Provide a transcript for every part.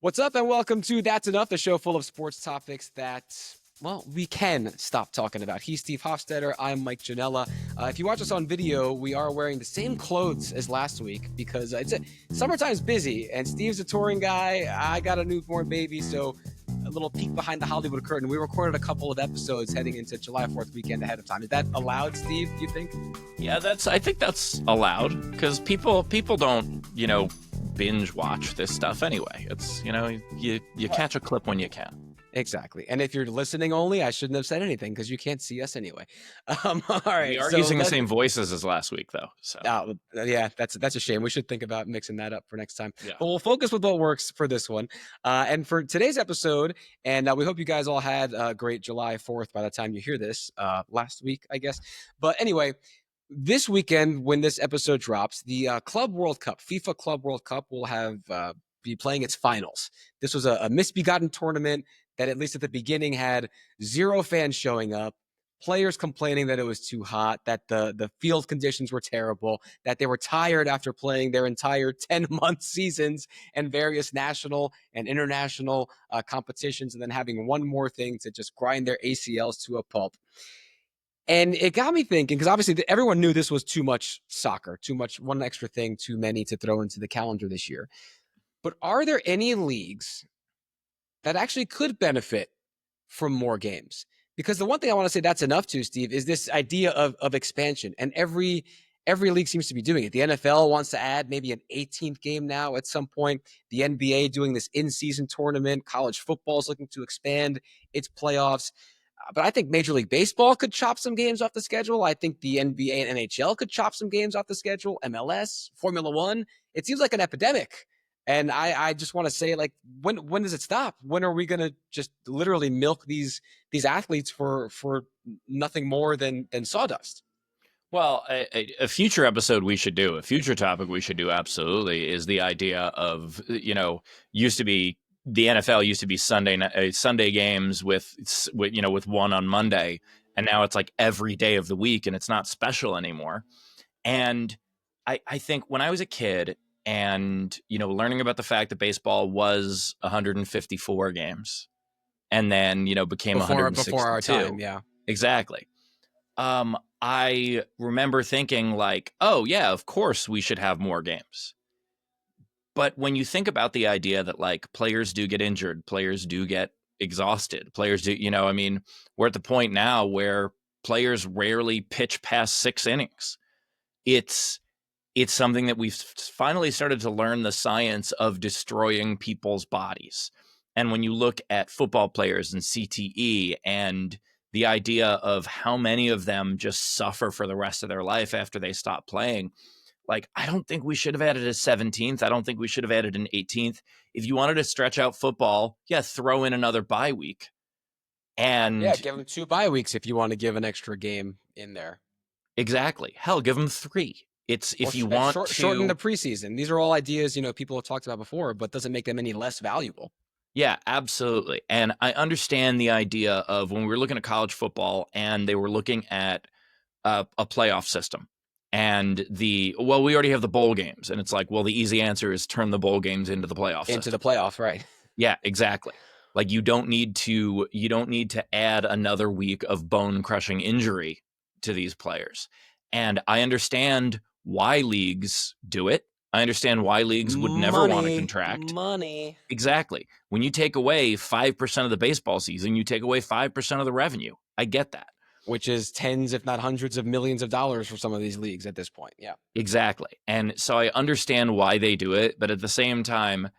What's up, and welcome to That's Enough, the show full of sports topics that, well, we can stop talking about. He's Steve Hofstetter. I'm Mike Janella. If you watch us on video, we are wearing the same clothes as last week because summertime's busy, and Steve's a touring guy. I got a newborn baby, so a little peek behind the Hollywood curtain. We recorded a couple of episodes heading into July 4th weekend ahead of time. Is that allowed, Steve, do you think? Yeah, I think that's allowed because people don't, binge watch this stuff anyway. It's, you catch a clip when you can. Exactly. And if you're listening only, I shouldn't have said anything because you can't see us anyway. All right. We are using the same voices as last week, though. So yeah, that's a shame. We should think about mixing that up for next time. Yeah. But we'll focus with what works for this one. And for today's episode, and we hope you guys all had a great July 4th by the time you hear this, last week, I guess. But anyway, this weekend, when this episode drops, the Club World Cup, FIFA Club World Cup, will have be playing its finals. This was a misbegotten tournament that, at least at the beginning, had 0 fans showing up, players complaining that it was too hot, that the field conditions were terrible, that they were tired after playing their entire 10-month seasons and various national and international competitions, and then having one more thing to just grind their ACLs to a pulp. And it got me thinking, because obviously everyone knew this was too much soccer, too much, one extra thing, too many to throw into the calendar this year. But are there any leagues that actually could benefit from more games? Because the one thing I want to say that's enough to, Steve, is this idea of expansion. And every league seems to be doing it. The NFL wants to add maybe an 18th game now at some point. The NBA doing this in-season tournament. College football is looking to expand its playoffs. But I think Major League Baseball could chop some games off the schedule. I think the NBA and NHL could chop some games off the schedule. MLS, Formula One. It seems like an epidemic. And I just want to say, like, when does it stop? When are we going to just literally milk these athletes for nothing more than sawdust? Well, a future episode we should do, a future topic we should do, absolutely, is the idea of, used to be the NFL used to be Sunday games with one on Monday, and now it's like every day of the week, and it's not special anymore. And I think when I was a kid, and learning about the fact that baseball was 154 games, and then became 162. Before our time, yeah, exactly. I remember thinking like, oh yeah, of course we should have more games. But when you think about the idea that like players do get injured, players do get exhausted, players do, we're at the point now where players rarely pitch past 6 innings. It's something that we've finally started to learn the science of destroying people's bodies. And when you look at football players and CTE and the idea of how many of them just suffer for the rest of their life after they stop playing, like, I don't think we should have added a 17th. I don't think we should have added an 18th. If you wanted to stretch out football, throw in another bye week. And give them 2 bye weeks if you want to give an extra game in there. Exactly. Hell, give them 3. It's if you want to shorten the preseason. These are all ideas, people have talked about before, but doesn't make them any less valuable. Yeah, absolutely. And I understand the idea of when we were looking at college football and they were looking at a playoff system. And we already have the bowl games, and it's like, well, the easy answer is turn the bowl games into the playoff system. Into the playoff, right? Yeah, exactly. Like you don't need to add another week of bone crushing injury to these players. And I understand why leagues do it. I understand why leagues would never want to contract. Money. Exactly. When you take away 5% of the baseball season, you take away 5% of the revenue. I get that. Which is tens, if not hundreds of millions of dollars for some of these leagues at this point. Yeah, exactly. And so I understand why they do it. But at the same time,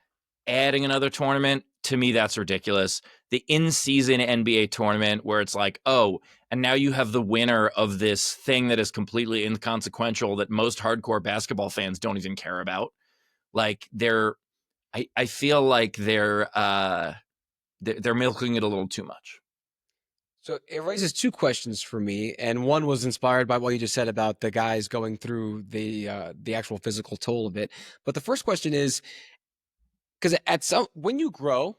adding another tournament, to me, that's ridiculous. The in-season NBA tournament where it's like, oh, and now you have the winner of this thing that is completely inconsequential that most hardcore basketball fans don't even care about. Like I feel like they're milking it a little too much. So it raises 2 questions for me, and one was inspired by what you just said about the guys going through the actual physical toll of it. But the first question is, because when you grow,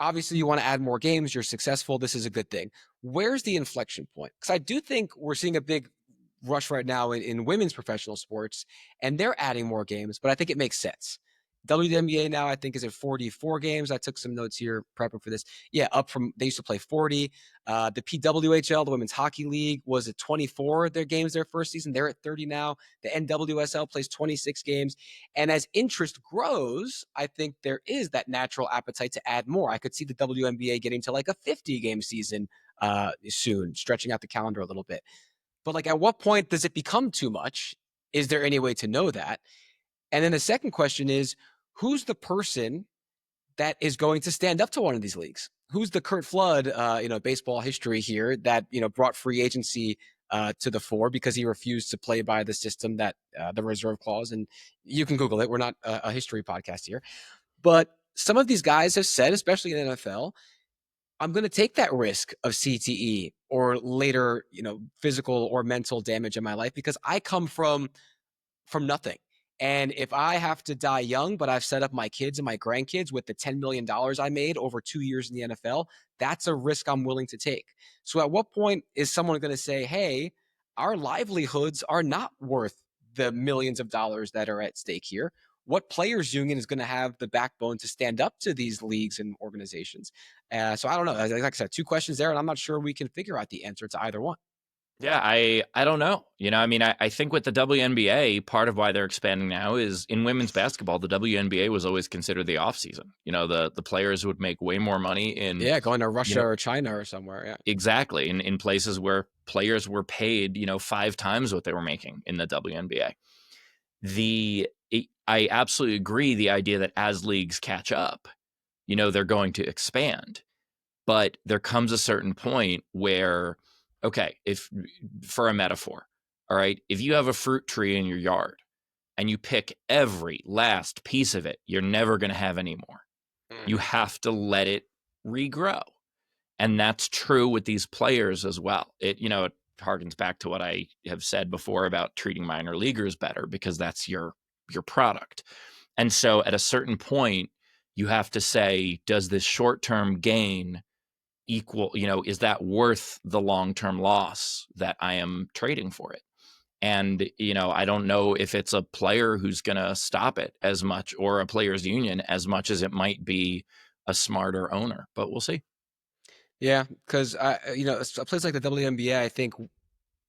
obviously you want to add more games, you're successful, this is a good thing. Where's the inflection point? Because I do think we're seeing a big rush right now in women's professional sports, and they're adding more games, but I think it makes sense. WNBA now, I think, is at 44 games. I took some notes here prepping for this. Yeah, up from they used to play 40. The PWHL, the Women's Hockey League, was at 24 their games their first season. They're at 30 now. The NWSL plays 26 games. And as interest grows, I think there is that natural appetite to add more. I could see the WNBA getting to like a 50 game season soon, stretching out the calendar a little bit. But like, at what point does it become too much? Is there any way to know that? And then the second question is, who's the person that is going to stand up to one of these leagues? Who's the Kurt Flood, baseball history here that, brought free agency to the fore because he refused to play by the system that the reserve clause, and you can Google it. We're not a history podcast here, but some of these guys have said, especially in the NFL, I'm going to take that risk of CTE or later, physical or mental damage in my life because I come from nothing. And if I have to die young, but I've set up my kids and my grandkids with the $10 million I made over 2 years in the NFL, that's a risk I'm willing to take. So at what point is someone going to say, hey, our livelihoods are not worth the millions of dollars that are at stake here? What players union is going to have the backbone to stand up to these leagues and organizations? So I don't know. Like I said, two questions there, and I'm not sure we can figure out the answer to either one. Yeah, I don't know. I mean, I think with the WNBA, part of why they're expanding now is in women's basketball, the WNBA was always considered the off season. The players would make way more money in, Yeah, going to you Russia know, or China or somewhere. Yeah. exactly in places where players were paid, 5 times what they were making in the WNBA. I absolutely agree the idea that as leagues catch up, they're going to expand. But there comes a certain point where, okay, if for a metaphor, all right, if you have a fruit tree in your yard and you pick every last piece of it, you're never going to have any more. You Mhm. have to let it regrow. And that's true with these players as well. It harkens back to what I have said before about treating minor leaguers better because that's your product. And so at a certain point, you have to say, does this short-term gain equal, is that worth the long-term loss that I am trading for it? And, I don't know if it's a player who's going to stop it as much or a players union as much as it might be a smarter owner, but we'll see. Yeah, because a place like the WNBA, I think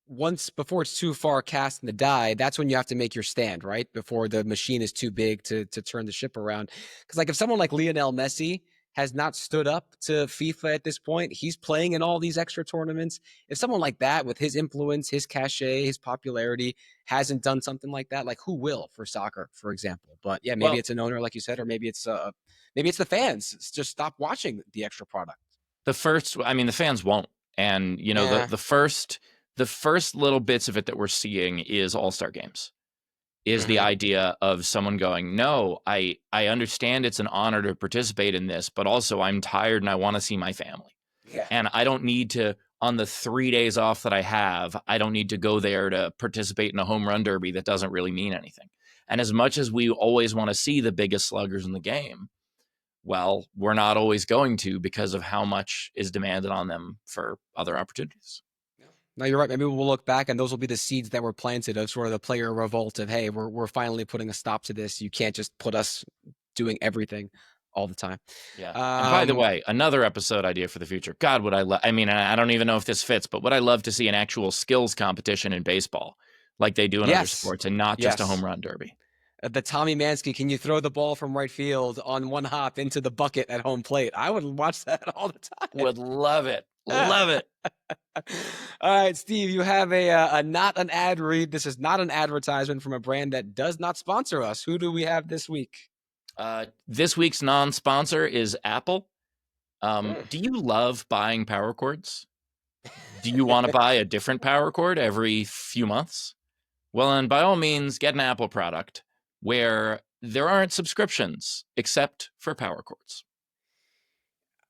once before it's too far cast in the die, that's when you have to make your stand, right? Before the machine is too big to turn the ship around. Because like if someone like Lionel Messi has not stood up to FIFA at this point, he's playing in all these extra tournaments. If someone like that, with his influence, his cachet, his popularity, hasn't done something like that, like who will for soccer, for example? But yeah, maybe Well, it's an owner, like you said, or maybe it's the fans. Just stop watching the extra product. the fans won't. And, Yeah. the first little bits of it that we're seeing is all-star games. Is the Hmm. idea of someone going, no, I understand it's an honor to participate in this, but also I'm tired and I want to see my family. Yeah. And I don't need to, on the 3 days off that I have, I don't need to go there to participate in a home run derby that doesn't really mean anything. And as much as we always want to see the biggest sluggers in the game, well, we're not always going to because of how much is demanded on them for other opportunities. No, you're right. Maybe we'll look back and those will be the seeds that were planted of sort of the player revolt of, hey, we're finally putting a stop to this. You can't just put us doing everything all the time. Yeah. And by the Um, way, another episode idea for the future. God, would I love, I mean, I don't even know if this fits, but would I love to see an actual skills competition in baseball like they do in other yes, sports and not just a yes. home run derby? The Tommy Mansky, can you throw the ball from right field on one hop into the bucket at home plate? I would watch that all the time. Would love it. Love it. All right, Steve, you have a not an ad read. This is not an advertisement from a brand that does not sponsor us. Who do we have this week? This week's non sponsor is Apple. Mm. Do you love buying power cords? Do you want to buy a different power cord every few months? Well, then by all means, get an Apple product where there aren't subscriptions except for power cords.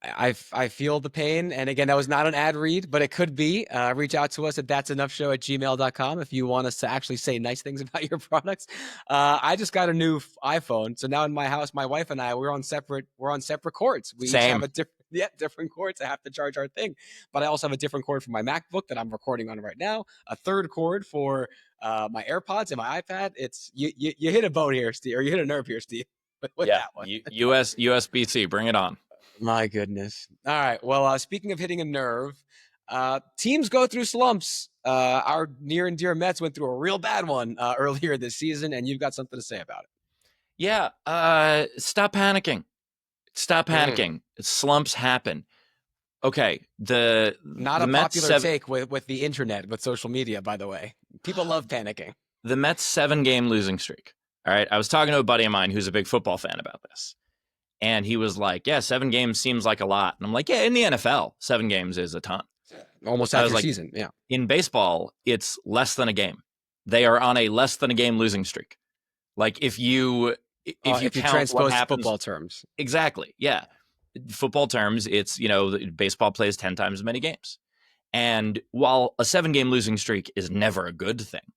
I feel the pain. And again, that was not an ad read, but it could be. Reach out to us at that'senoughshow@gmail.com if you want us to actually say nice things about your products. I just got a new iPhone. So now in my house, my wife and I, we're on separate cords. We each have Same. a different cord to have to charge our thing. But I also have a different cord for my MacBook that I'm recording on right now, a third cord for my AirPods and my iPad. It's you hit a boat here, Steve, or you hit a nerve here, Steve. with Yeah, that one. USBC, bring it on. My goodness. All right. Well, speaking of hitting a nerve, teams go through slumps. Our near and dear Mets went through a real bad one earlier this season, and you've got something to say about Yeah, stop panicking. Stop it. panicking. Slumps happen. Okay, Not the a Mets popular seven take with the internet, with social media, by the way. People love panicking. the Mets 7-game losing streak. All right, I was talking to a buddy of mine who's a big football fan about this, and he was like, "Yeah, 7 games seems like a lot," and I'm like, "Yeah, in the NFL, 7 games is a ton." Almost I half was your like, season. Yeah. "In baseball, it's less than a game. They are on a less than a game losing streak. Like if you If you count what transpose to happens football terms. exactly, yeah, football terms, it's baseball plays 10 times as many games." And while a 7-game losing streak is never a good thing,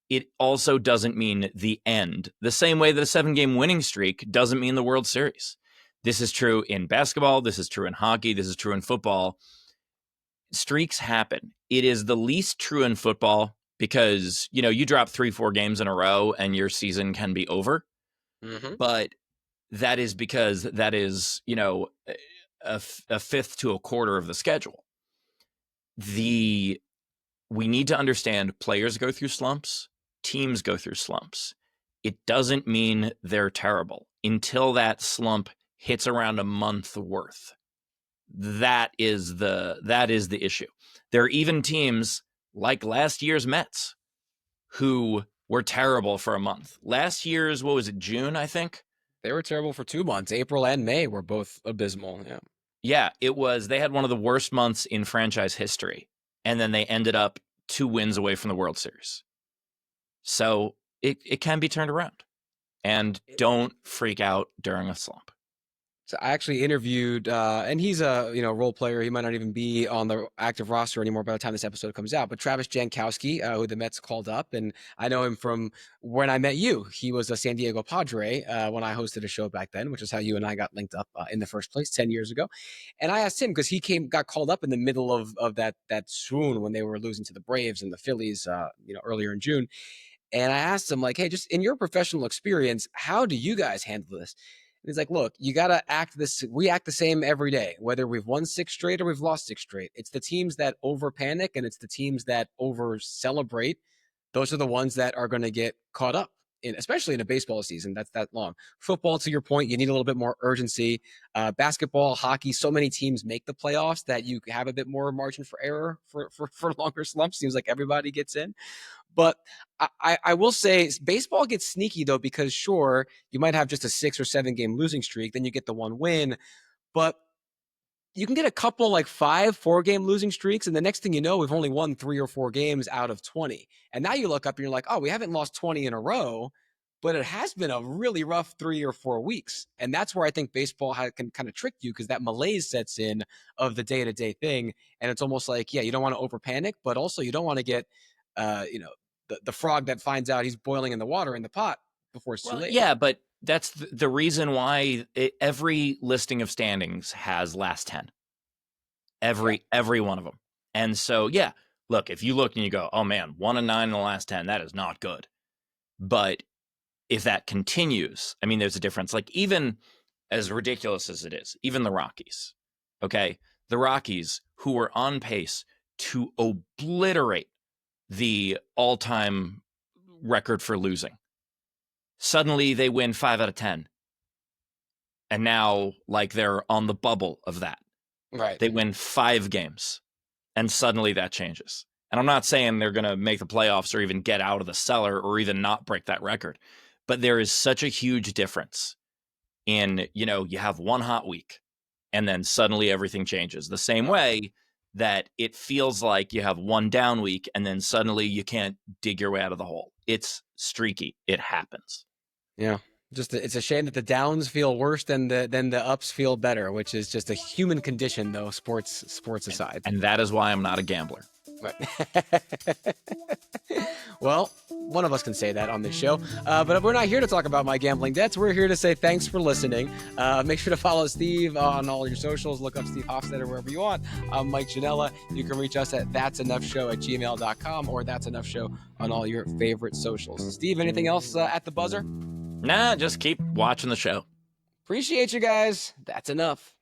it also doesn't mean the end. The same way that a 7-game winning streak doesn't mean the World Series. This is true in basketball. This is true in hockey. This is true in football. Streaks happen. It is the least true in football because, you drop 3-4 games in a row and your season can be over. Mm-hmm. But that is because that is, a fifth to a quarter of the schedule. We need to understand players go through slumps, teams go through slumps. It doesn't mean they're terrible until that slump hits around a month worth. That is the issue. There are even teams like last year's Mets who were terrible for a month. Last year's, what was it, June, I think? They were terrible for 2 months. April and May were both abysmal. Yeah. Yeah, they had one of the worst months in franchise history. And then they ended up 2 wins away from the World Series. So it can be turned around. And don't freak out during a slump. So I actually interviewed, and he's a role player. He might not even be on the active roster anymore by the time this episode comes out. But Travis Jankowski, who the Mets called up, and I know him from when I met you. He was a San Diego Padre when I hosted a show back then, which is how you and I got linked up in the first place 10 years ago. And I asked him because he got called up in the middle of that swoon when they were losing to the Braves and the Phillies, earlier in June. And I asked him, like, hey, just in your professional experience, how do you guys handle this? And he's like, look, you got to we act the same every day, whether we've won 6 straight or we've lost 6 straight. It's the teams that over panic and it's the teams that over celebrate. Those are the ones that are going to get caught up in, especially in a baseball season that's that long. Football, to your point, you need a little bit more urgency. Basketball, hockey, so many teams make the playoffs that you have a bit more margin for error for longer slumps. Seems like everybody gets in. But I will say baseball gets sneaky, though, because sure, you might have just a 6 or 7 game losing streak. Then you get the 1 win. But you can get a couple like 5, 4 game losing streaks. And the next thing you know, we've only won 3 or 4 games out of 20. And now you look up and you're like, oh, we haven't lost 20 in a row. But it has been a really rough 3 or 4 weeks. And that's where I think baseball can kind of trick you because that malaise sets in of the day-to-day thing. And it's almost like, yeah, you don't want to over panic, but also you don't want to get, the frog that finds out he's boiling in the water in the pot before it's too late. Yeah, but that's the reason why every listing of standings has last 10. Every one of them. And so, yeah, look, if you look and you go, oh man, 1-9 in the last 10, that is not good. But if that continues, I mean, there's a difference. Like even as ridiculous as it is, even the Rockies, okay? The Rockies, who were on pace to obliterate the all-time record for losing. Suddenly they win 5 out of 10. And now like they're on the bubble of that. Right. They win 5 games and suddenly that changes. And I'm not saying they're going to make the playoffs or even get out of the cellar or even not break that record. But there is such a huge difference in, you have one hot week and then suddenly everything changes. The same way that it feels like you have one down week and then suddenly you can't dig your way out of the hole. It's streaky. It happens. Yeah. It's a shame that the downs feel worse than the ups feel better, which is just a human condition, though, sports aside. And that is why I'm not a gambler. Right. Well, one of us can say that on this show, but we're not here to talk about my gambling debts. We're here to say thanks for listening. Make sure to follow Steve on all your socials. Look up Steve Hofstetter wherever you want. I'm Mike Janella. You can reach us at that'senoughshow@gmail.com or That's Enough Show on all your favorite socials. Steve, anything else at the buzzer? Nah, just keep watching the show. Appreciate you guys. That's enough.